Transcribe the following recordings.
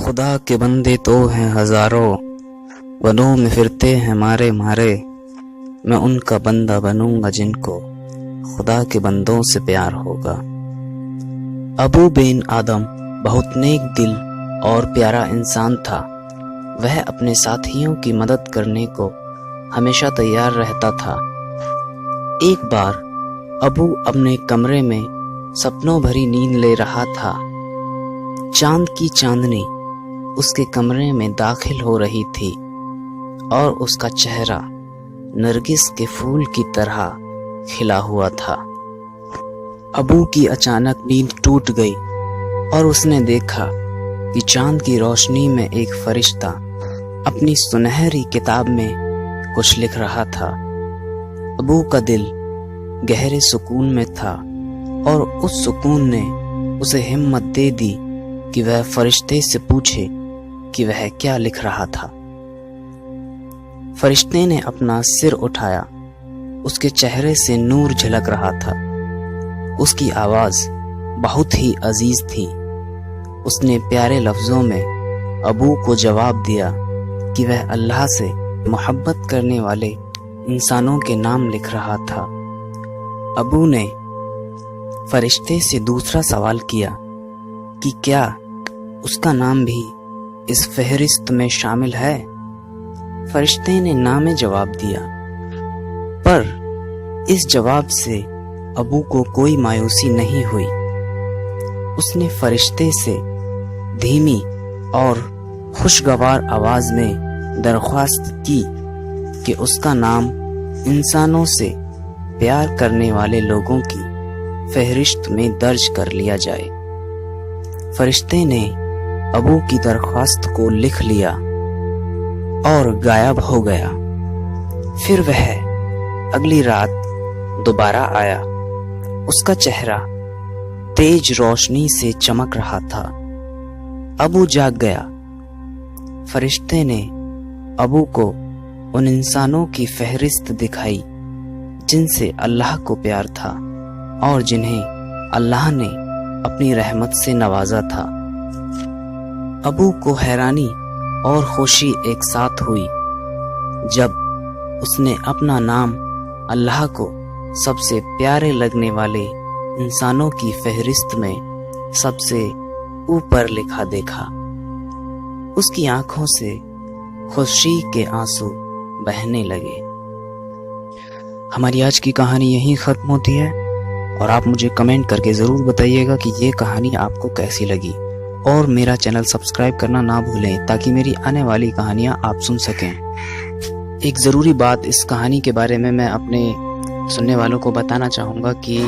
खुदा के बंदे तो हैं हजारों, वनों में फिरते हैं मारे मारे। मैं उनका बंदा बनूंगा जिनको खुदा के बंदों से प्यार होगा। अबू बिन आदम बहुत नेक दिल और प्यारा इंसान था। वह अपने साथियों की मदद करने को हमेशा तैयार रहता था। एक बार अबू अपने कमरे में सपनों भरी नींद ले रहा था। चांद की चांदनी उसके कमरे में दाखिल हो रही थी और उसका चेहरा नरगिस के फूल की तरह खिला हुआ था। अबू की अचानक नींद टूट गई और उसने देखा कि चांद की रोशनी में एक फरिश्ता अपनी सुनहरी किताब में कुछ लिख रहा था। अबू का दिल गहरे सुकून में था और उस सुकून ने उसे हिम्मत दे दी कि वह फरिश्ते से पूछे कि वह क्या लिख रहा था। फरिश्ते ने अपना सिर उठाया। उसके चेहरे से नूर झलक रहा था। उसकी आवाज बहुत ही अजीज थी। उसने प्यारे लफ्जों में अबू को जवाब दिया कि वह अल्लाह से मोहब्बत करने वाले इंसानों के नाम लिख रहा था। अबू ने फरिश्ते से दूसरा सवाल किया कि क्या उसका नाम भी इस फहरिस्त में शामिल है। फरिश्ते ने ना में जवाब दिया, पर इस जवाब से अबू को कोई मायूसी नहीं हुई। उसने फरिश्ते से धीमी और खुशगवार आवाज में दरख्वास्त की कि उसका नाम इंसानों से प्यार करने वाले लोगों की फहरिस्त में दर्ज कर लिया जाए। फरिश्ते ने अबू की दरख्वास्त को लिख लिया और गायब हो गया। फिर वह अगली रात दोबारा आया। उसका चेहरा तेज रोशनी से चमक रहा था। अबू जाग गया। फरिश्ते ने अबू को उन इंसानों की फहरिस्त दिखाई जिनसे अल्लाह को प्यार था और जिन्हें अल्लाह ने अपनी रहमत से नवाजा था। अबू को हैरानी और खुशी एक साथ हुई जब उसने अपना नाम अल्लाह को सबसे प्यारे लगने वाले इंसानों की फहरिस्त में सबसे ऊपर लिखा देखा। उसकी आंखों से खुशी के आंसू बहने लगे। हमारी आज की कहानी यहीं खत्म होती है और आप मुझे कमेंट करके ज़रूर बताइएगा कि ये कहानी आपको कैसी लगी और मेरा चैनल सब्सक्राइब करना ना भूलें ताकि मेरी आने वाली कहानियाँ आप सुन सकें। एक ज़रूरी बात इस कहानी के बारे में मैं अपने सुनने वालों को बताना चाहूँगा कि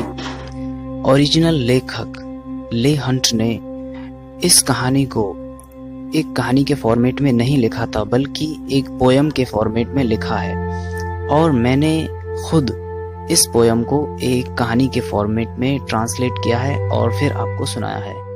ओरिजिनल लेखक ले हंट ने इस कहानी को एक कहानी के फॉर्मेट में नहीं लिखा था बल्कि एक पोयम के फॉर्मेट में लिखा है और मैंने खुद इस पोयम को एक कहानी के फॉर्मेट में ट्रांसलेट किया है और फिर आपको सुनाया है।